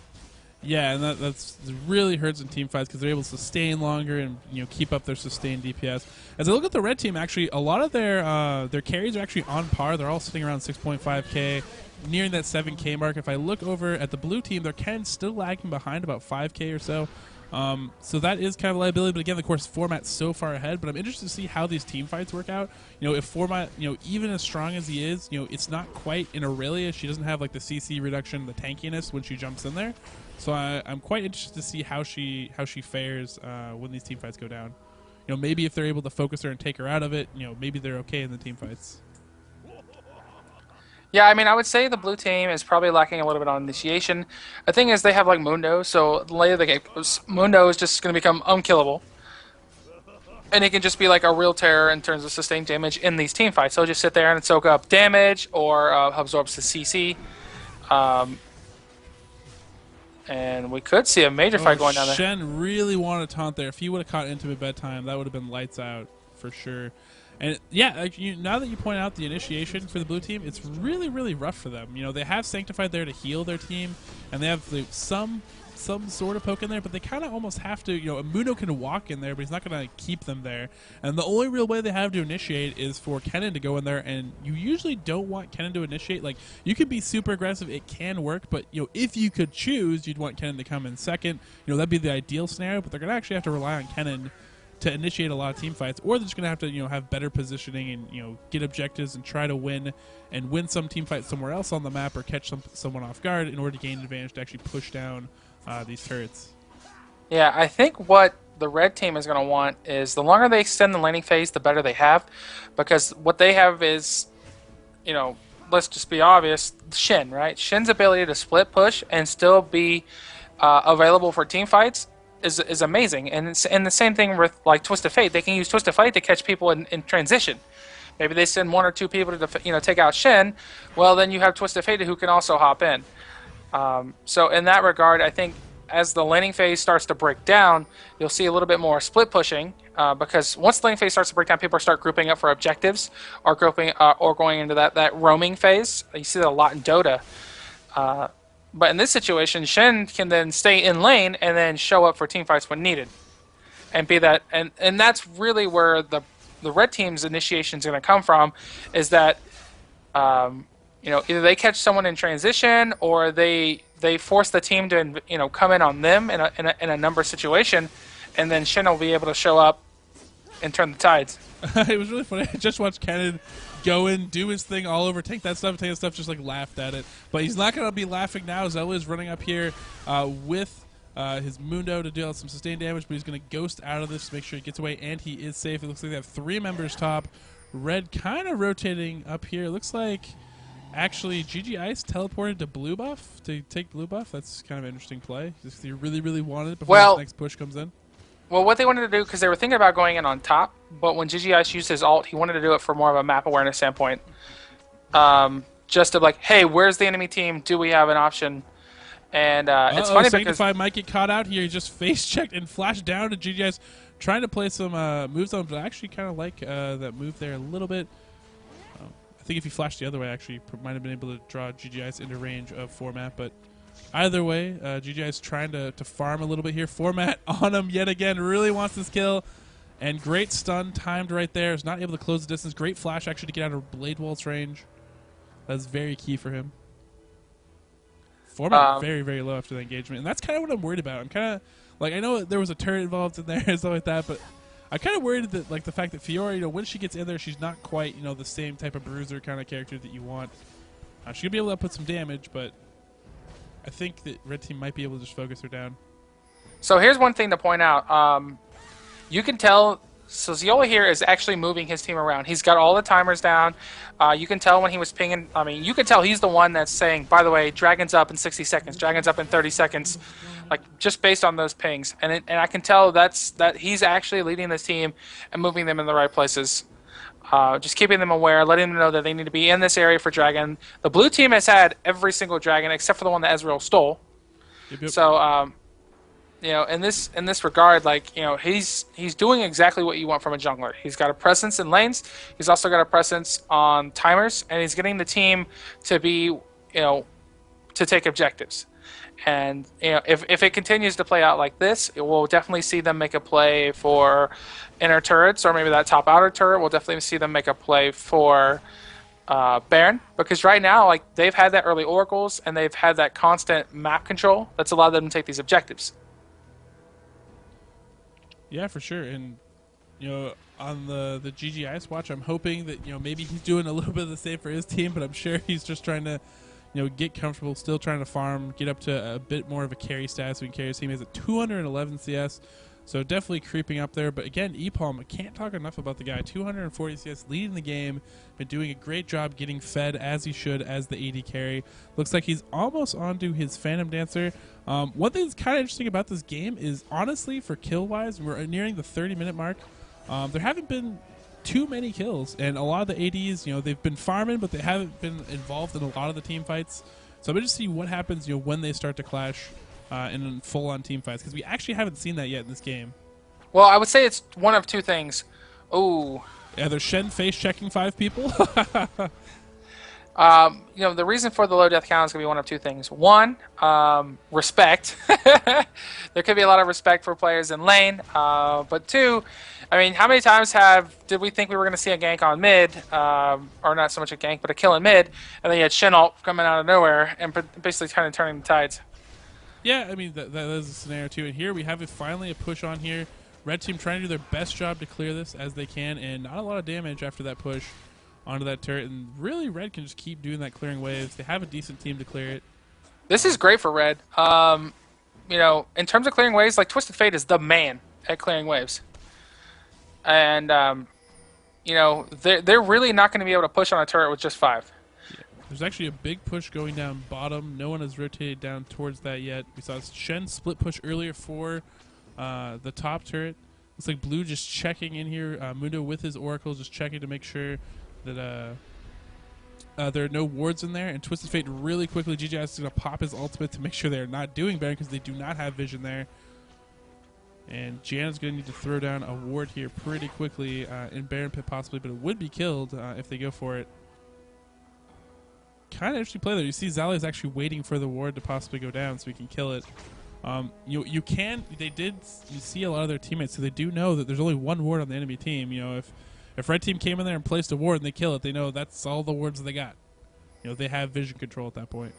Yeah, and that's really hurts in team fights because they're able to sustain longer and keep up their sustained DPS. As I look at the red team, actually, a lot of their carries are actually on par. They're all sitting around 6.5K, nearing that 7K mark. If I look over at the blue team, they're kind of still lagging behind about 5K or so. So that is kind of a liability. But again, of course, format's so far ahead. But I'm interested to see how these team fights work out. If format, even as strong as he is, it's not quite in Aurelia. She doesn't have like the CC reduction, the tankiness when she jumps in there. So I'm quite interested to see how she fares when these team fights go down. Maybe if they're able to focus her and take her out of it, maybe they're okay in the team fights. Yeah, I mean, I would say the blue team is probably lacking a little bit on initiation. The thing is, they have like Mundo, so later the game, Mundo is just going to become unkillable. And he can just be like a real terror in terms of sustained damage in these team fights. So he'll just sit there and soak up damage or absorbs the CC. And we could see a major fight going down there. Shen really wanted to taunt there. If he would have caught Intimate Bedtime, that would have been lights out for sure. And yeah, now that you point out the initiation for the blue team, it's really, really rough for them. They have Sanctified there to heal their team, and they have some sort of poke in there, but they kind of almost have to. Muno can walk in there, but he's not going to keep them there. And the only real way they have to initiate is for Kennen to go in there, and you usually don't want Kennen to initiate. Like, you could be super aggressive, it can work, but if you could choose, you'd want Kennen to come in second. That'd be the ideal scenario, but they're going to actually have to rely on Kennen to initiate a lot of team fights, or they're just going to have to have better positioning and get objectives and try to win some team fights somewhere else on the map or catch someone off guard in order to gain an advantage to actually push down these turrets. Yeah, I think what the red team is going to want is the longer they extend the laning phase, the better they have, because what they have is, let's just be obvious, Shin, right? Shin's ability to split push and still be available for team fights is amazing. And the same thing with like Twisted Fate. They can use Twisted Fate to catch people in transition. Maybe they send 1 or 2 people to take out Shin. Well, then you have Twisted Fate who can also hop in. So in that regard, I think as the laning phase starts to break down, you'll see a little bit more split pushing because once the laning phase starts to break down, people start grouping up for objectives or grouping or going into that roaming phase. You see that a lot in Dota. But in this situation, Shen can then stay in lane and then show up for team fights when needed, and be that. And that's really where the red team's initiation is going to come from, is that either they catch someone in transition or they force the team to come in on them in a number situation, and then Shen will be able to show up and turn the tides. It was really funny. I just watched Cannon go in, do his thing all over, take that stuff, just like laughed at it. But he's not going to be laughing now. Xaioli is running up here with his Mundo to deal some sustained damage, but he's going to ghost out of this to make sure he gets away, and he is safe. It looks like they have 3 members top. Red kind of rotating up here. It looks like actually GGice teleported to blue buff to take blue buff. That's kind of an interesting play. Just he really, really wanted it before the next push comes in. Well, what they wanted to do, because they were thinking about going in on top, but when GGice used his ult, he wanted to do it for more of a map awareness standpoint. Just to like, hey, where's the enemy team? Do we have an option? And it's funny because Sanctify might get caught out here. He just face checked and flashed down to GGice, trying to play some moves on him, but I actually kind of like that move there a little bit. I think if he flashed the other way, actually might have been able to draw GGice into range of format, but either way, GGice trying to farm a little bit here. Format on him yet again. Really wants this kill. And great stun timed right there. Is not able to close the distance. Great flash actually to get out of Blade Waltz range. That's very key for him. Format very, very low after the engagement. And that's kind of what I'm worried about. I'm kind of like, I know there was a turret involved in there and stuff like that, but I'm kind of worried that like the fact that Fiora, when she gets in there, she's not quite, the same type of bruiser kind of character that you want. She's going to be able to put some damage, but I think that red team might be able to just focus her down. So here's one thing to point out. You can tell, so Xaioli here is actually moving his team around. He's got all the timers down. You can tell when he was pinging, you can tell he's the one that's saying, by the way, Dragon's up in 60 seconds, Dragon's up in 30 seconds, like just based on those pings. And I can tell that he's actually leading this team and moving them in the right places. Just keeping them aware, letting them know that they need to be in this area for Dragon. The blue team has had every single Dragon except for the one that Ezreal stole. Yep. So, in this regard, like, he's doing exactly what you want from a jungler. He's got a presence in lanes. He's also got a presence on timers, and he's getting the team to be, to take objectives. And if it continues to play out like this, we'll definitely see them make a play for inner turrets, or maybe that top outer turret. We'll definitely see them make a play for Baron, because right now, like, they've had that early oracles and they've had that constant map control that's allowed them to take these objectives. Yeah, for sure. And on the GGice watch, I'm hoping that maybe he's doing a little bit of the same for his team, but I'm sure he's just trying to get comfortable, still trying to farm, get up to a bit more of a carry stat so he can carry his team. He's at 211 CS, so definitely creeping up there. But again, Epalm, I can't talk enough about the guy. 240 CS, leading the game, been doing a great job getting fed as he should as the AD carry. Looks like he's almost onto his Phantom Dancer. One thing that's kind of interesting about this game is, honestly, for kill-wise, we're nearing the 30-minute mark. There haven't been too many kills, and a lot of the ADs, they've been farming, but they haven't been involved in a lot of the team fights. So I'm going to see what happens, when they start to clash in full-on team fights, because we actually haven't seen that yet in this game. Well, I would say it's one of two things. Oh, yeah, there's Shen face checking 5 people. The reason for the low death count is going to be one of two things. One, respect. There could be a lot of respect for players in lane. But two, how many times did we think we were going to see a gank on mid, or not so much a gank, but a kill in mid, and then you had Shen ult coming out of nowhere and basically turning the tides. Yeah, that is a scenario too. And here we have finally a push on here. Red team trying to do their best job to clear this as they can, and not a lot of damage after that push onto that turret. And really, Red can just keep doing that clearing waves. They have a decent team to clear it. This is great for Red. In terms of clearing waves, like, Twisted Fate is the man at clearing waves. And, they're really not going to be able to push on a turret with just 5. Yeah. There's actually a big push going down bottom. No one has rotated down towards that yet. We saw Shen split push earlier for the top turret. Looks like Blue just checking in here. Mundo with his oracles, just checking to make sure that there are no wards in there, and Twisted Fate really quickly, GGice is going to pop his ultimate to make sure they're not doing Baron because they do not have vision there. And Gianna's going to need to throw down a ward here pretty quickly in Baron Pit possibly, but it would be killed if they go for it. Kind of interesting play there. You see Xaioli is actually waiting for the ward to possibly go down so he can kill it. You see a lot of their teammates, so they do know that there's only one ward on the enemy team. You know, if red team came in there and placed a ward and they kill it, they know that's all the wards they got. You know, they have vision control at that point.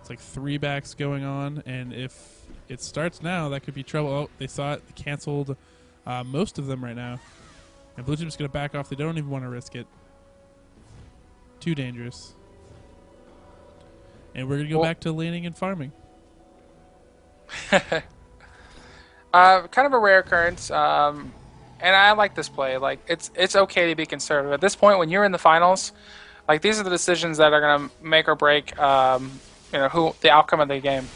It's like 3 backs going on, and if it starts now, that could be trouble. Oh, they saw it. They canceled most of them right now. And blue team's going to back off. They don't even want to risk it. Too dangerous. And we're going to go back to laning and farming. Kind of a rare occurrence. And I like this play. Like, it's okay to be conservative. At this point, when you're in the finals, like, these are the decisions that are going to make or break the outcome of the game.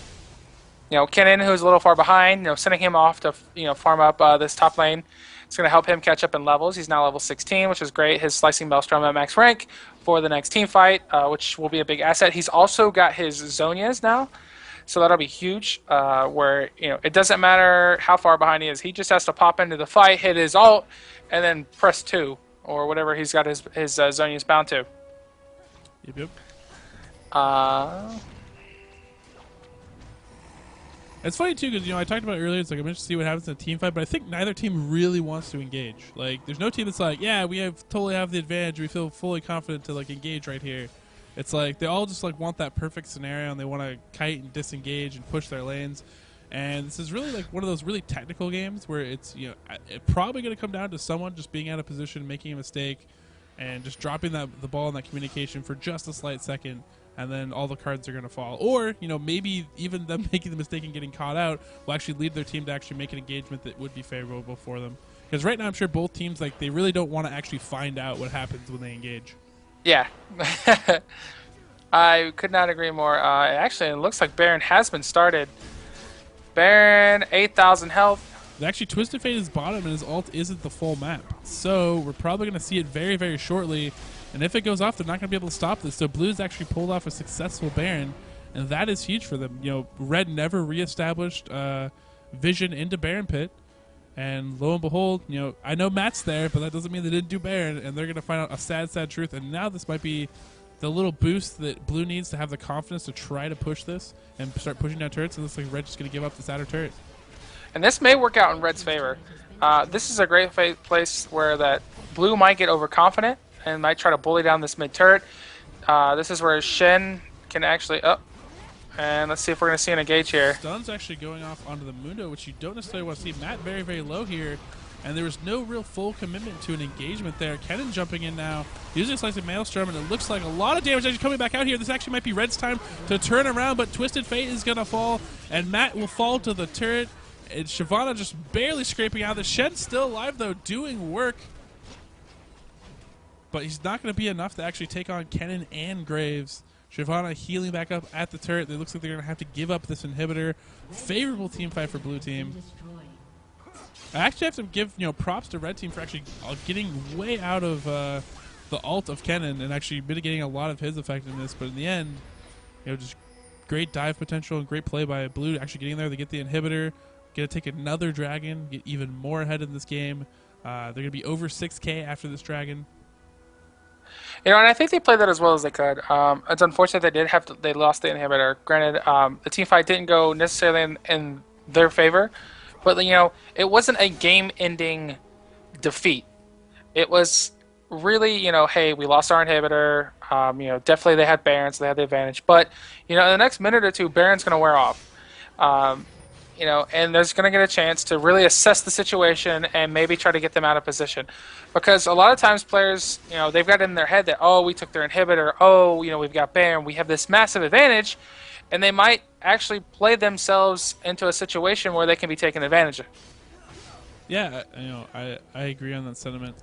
You know, Kennen, who's a little far behind, sending him off to farm up this top lane. It's going to help him catch up in levels. He's now level 16, which is great. His Slicing Maelstrom at max rank for the next team fight, which will be a big asset. He's also got his Zonias now, so that'll be huge. Where it doesn't matter how far behind he is. He just has to pop into the fight, hit his ult, and then press 2 or whatever he's got his Zonias bound to. Yep. It's funny too because I talked about it earlier. It's like I'm interested to see what happens in a team fight, but I think neither team really wants to engage. Like, there's no team that's like, yeah, we totally have the advantage. We feel fully confident to like engage right here. It's like they all just like want that perfect scenario and they want to kite and disengage and push their lanes. And this is really like one of those really technical games where it's probably going to come down to someone just being out of position, making a mistake, and just dropping the ball in that communication for just a slight second. And then all the cards are going to fall. Or, maybe even them making the mistake and getting caught out will actually lead their team to actually make an engagement that would be favorable for them. Because right now I'm sure both teams, like, they really don't want to actually find out what happens when they engage. Yeah. I could not agree more. Actually, it looks like Baron has been started. Baron, 8,000 health. Actually, Twisted Fate is bottom and his ult isn't the full map. So we're probably going to see it very, very shortly. And if it goes off, they're not going to be able to stop this. So Blue's actually pulled off a successful Baron, and that is huge for them. Red never reestablished vision into Baron Pit, and lo and behold, I know Matt's there, but that doesn't mean they didn't do Baron, and they're going to find out a sad, sad truth. And now this might be the little boost that Blue needs to have the confidence to try to push this and start pushing down turrets. And it looks like Red's just going to give up this outer turret. And this may work out in Red's favor. This is a great place where that Blue might get overconfident and might try to bully down this mid turret. This is where Shen can actually and let's see if we're going to see an engage here. Stun's actually going off onto the Mundo, which you don't necessarily want to see. Matt very, very low here, and there was no real full commitment to an engagement there. Kennen jumping in now, using a Slicing Maelstrom, and it looks like a lot of damage actually coming back out here. This actually might be Red's time to turn around, but Twisted Fate is going to fall, and Matt will fall to the turret. And Shyvana just barely scraping out. The Shen's still alive, though, doing work. But he's not going to be enough to actually take on Kennen and Graves. Shyvana healing back up at the turret. It looks like they're going to have to give up this inhibitor. Favorable team fight for blue team. I actually have to give props to red team for actually getting way out of the ult of Kennen and actually mitigating a lot of his effectiveness. But in the end, just great dive potential and great play by blue actually getting there. They get the inhibitor, get to take another dragon, get even more ahead in this game. They're going to be over 6K after this dragon. And I think they played that as well as they could. It's unfortunate they lost the inhibitor. Granted, the team fight didn't go necessarily in their favor, but it wasn't a game-ending defeat. It was really, hey, we lost our inhibitor. Definitely they had Baron, so they had the advantage. But in the next minute or two, Baron's going to wear off. And there's going to get a chance to really assess the situation and maybe try to get them out of position. Because a lot of times players, they've got it in their head that, oh, we took their inhibitor, we've got Baron, we have this massive advantage, and they might actually play themselves into a situation where they can be taken advantage of. Yeah, I agree on that sentiment.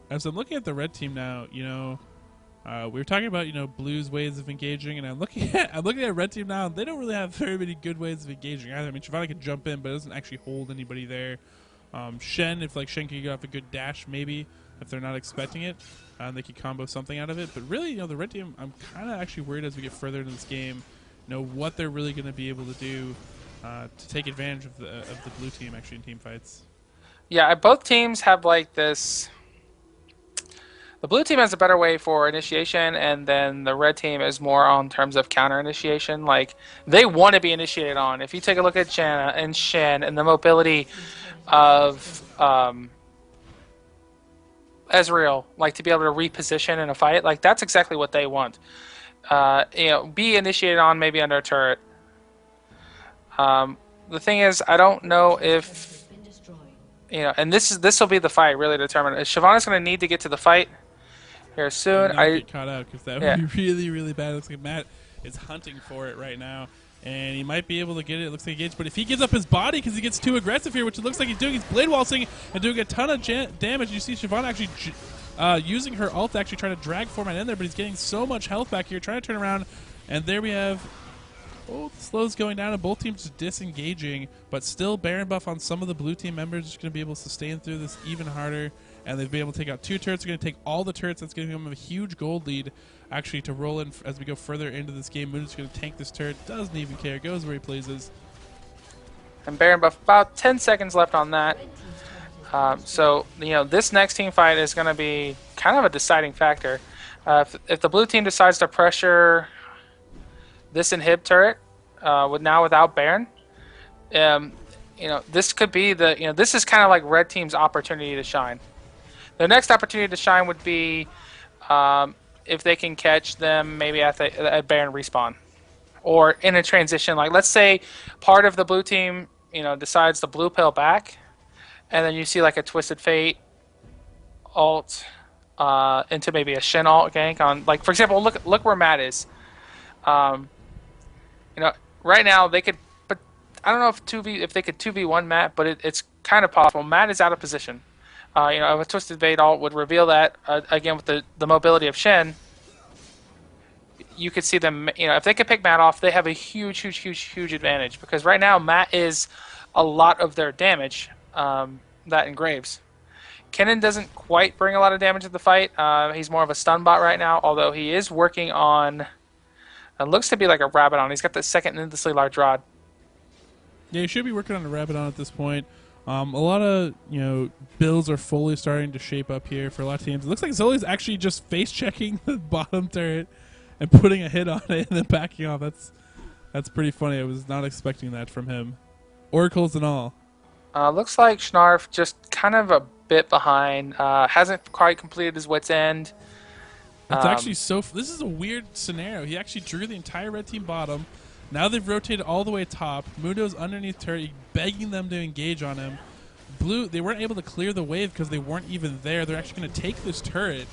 As I'm looking at the red team now, we were talking about Blue's ways of engaging, and I'm looking at red team now. And they don't really have very many good ways of engaging either. I mean, Shyvana can jump in, but it doesn't actually hold anybody there. Shen, if Shen can get off a good dash, maybe. if they're not expecting it. They could combo something out of it. But really, the red team, I'm kind of actually worried as we get further into this game, what they're really going to be able to do to take advantage of the blue team actually in team fights. Yeah, both teams have like this. The blue team has a better way for initiation, and then the red team is more on terms of counter initiation. Like, they want to be initiated on. If you take a look at Janna and Shen and the mobility of Ezreal, like to be able to reposition in a fight, like that's exactly what they want. Be initiated on maybe under a turret. The thing is, I don't know if and this will be the fight really determined. Shyvana's going to need to get to the fight here soon. I get caught out because that would be really, really bad. It looks like Matt is hunting for it right now, and he might be able to get it. It looks like he gets, but if he gives up his body because he gets too aggressive here, which it looks like he's doing, he's blade waltzing and doing a ton of damage. You see Shyvana actually using her ult to actually try to drag Format in there, but he's getting so much health back here, trying to turn around, and there we have. Oh, the slow's going down, and both teams just disengaging, but still Baron buff on some of the blue team members just going to be able to sustain through this even harder, and they've been able to take out 2 turrets. They're going to take all the turrets. That's going to give them a huge gold lead, actually, to roll in as we go further into this game. Moon's going to tank this turret, doesn't even care, goes where he pleases. And Baron buff, about 10 seconds left on that. So, this next team fight is going to be kind of a deciding factor. If the blue team decides to pressure this inhib turret without Baron, this could be this is kind of like red team's opportunity to shine. The next opportunity to shine would be if they can catch them maybe at Baron respawn or in a transition. Like, let's say part of the blue team decides to blue pill back, and then you see like a Twisted Fate ult into maybe a Shen ult gank on, like, for example, look where Matt is. Right now they could, but I don't know if they could 2v1 Matt, but it's kind of possible. Matt is out of position. If a Twisted Fate ult would reveal that again with the mobility of Shen, you could see them. If they could pick Matt off, they have a huge advantage, because right now Matt is a lot of their damage that engraves. Kennen doesn't quite bring a lot of damage to the fight. He's more of a stun bot right now, although he is working on. It looks to be like a Rabadon. He's got the second needlessly large rod. Yeah, he should be working on a Rabadon at this point. A lot of builds are fully starting to shape up here for a lot of teams. It looks like Xaioli's actually just face checking the bottom turret and putting a hit on it and then backing off. That's pretty funny. I was not expecting that from him. Oracles and all. Looks like Schnarf just kind of a bit behind. Hasn't quite completed his wit's end. It's actually this is a weird scenario. He actually drew the entire red team bottom. Now they've rotated all the way top. Mundo's underneath turret, begging them to engage on him. Blue, they weren't able to clear the wave because they weren't even there. They're actually going to take this turret.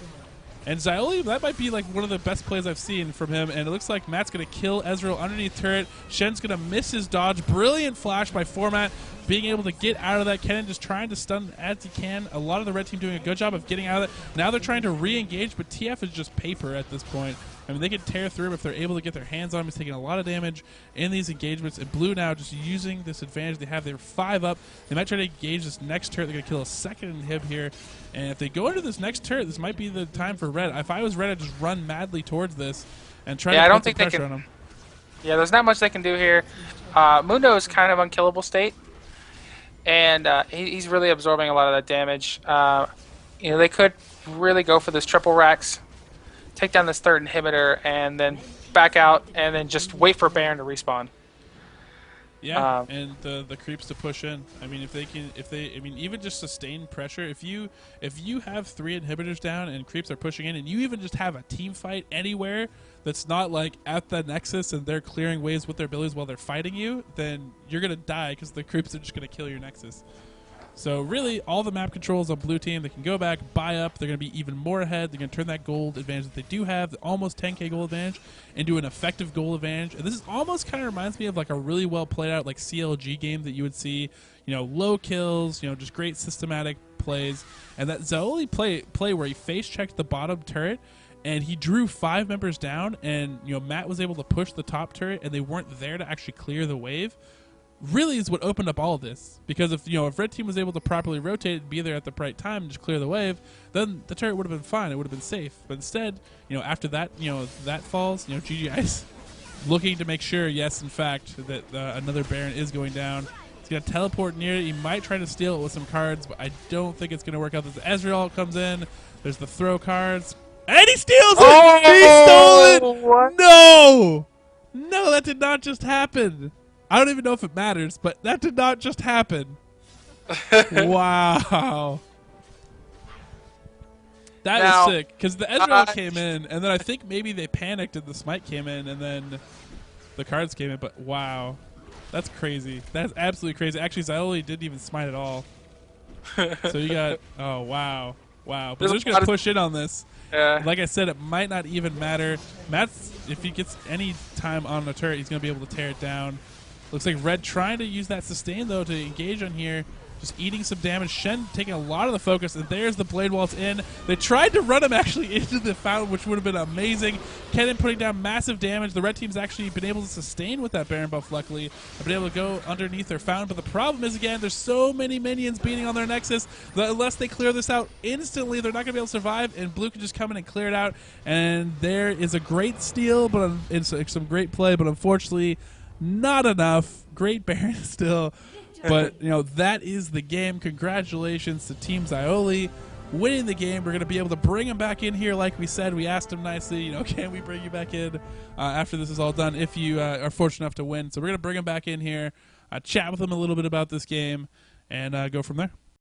And Xaioli, that might be like one of the best plays I've seen from him. And it looks like Matt's going to kill Ezreal underneath turret. Shen's going to miss his dodge. Brilliant flash by Format, being able to get out of that. Kennen just trying to stun as he can. A lot of the red team doing a good job of getting out of it. Now they're trying to re-engage, but TF is just paper at this point. I mean, they can tear through him if they're able to get their hands on him. He's taking a lot of damage in these engagements. And Blue now just using this advantage they have. They're 5 up. They might try to engage this next turret. They're going to kill a second inhib here. And if they go into this next turret, this might be the time for Red. If I was Red, I'd just run madly towards this and try to put some pressure on him. Yeah, there's not much they can do here. Mundo is kind of unkillable state. And he's really absorbing a lot of that damage. They could really go for this triple racks, take down this third inhibitor, and then back out, and then just wait for Baron to respawn. Yeah, and the creeps to push in. I mean, even just sustain pressure. If you have 3 inhibitors down and creeps are pushing in, and you even just have a team fight anywhere that's not like at the nexus and they're clearing waves with their abilities while they're fighting you, then you're gonna die because the creeps are just gonna kill your nexus. So really, all the map controls on blue team, they can go back, buy up. They're going to be even more ahead. They're going to turn that gold advantage that they do have, the almost 10k gold advantage, into an effective gold advantage. And this is almost kind of reminds me of like a really well played out like CLG game that you would see, low kills, just great systematic plays. And that Xaioli play where he face checked the bottom turret and he drew 5 members down, and Matt was able to push the top turret and they weren't there to actually clear the wave. really is what opened up all of this. Because if red team was able to properly rotate and be there at the right time and just clear the wave, then the turret would have been fine. It would have been safe. But instead, after that, that falls, GGice looking to make sure, yes, in fact, that another Baron is going down. He's going to teleport near it. He might try to steal it with some cards, but I don't think it's going to work out. The Ezreal comes in. There's the throw cards. And he steals it! He stole it! What? No! No, that did not just happen. I don't even know if it matters, but that did not just happen. Wow. That was sick. Because the Ezreal came in, and then I think maybe they panicked and the smite came in, and then the cards came in. But wow. That's crazy. That's absolutely crazy. Actually, Xaioli didn't even smite at all. So you got... Oh, wow. Wow. But they're just going to push in on this. Yeah. Like I said, it might not even matter. Matt's, if he gets any time on the turret, he's going to be able to tear it down. Looks like Red trying to use that sustain, though, to engage on here. Just eating some damage. Shen taking a lot of the focus, and there's the Blade Waltz in. They tried to run him actually into the fountain, which would have been amazing. Kennen putting down massive damage. The red team's actually been able to sustain with that Baron buff, luckily. They've been able to go underneath their fountain, but the problem is, again, there's so many minions beating on their Nexus that unless they clear this out instantly, they're not going to be able to survive, and Blue can just come in and clear it out. And there is a great steal, but it's some great play, but unfortunately, not enough. Great Baron still. But, that is the game. Congratulations to Team Xaioli winning the game. We're going to be able to bring him back in here like we said. We asked him nicely, can we bring you back in after this is all done if you are fortunate enough to win. So we're going to bring him back in here, chat with him a little bit about this game, and go from there.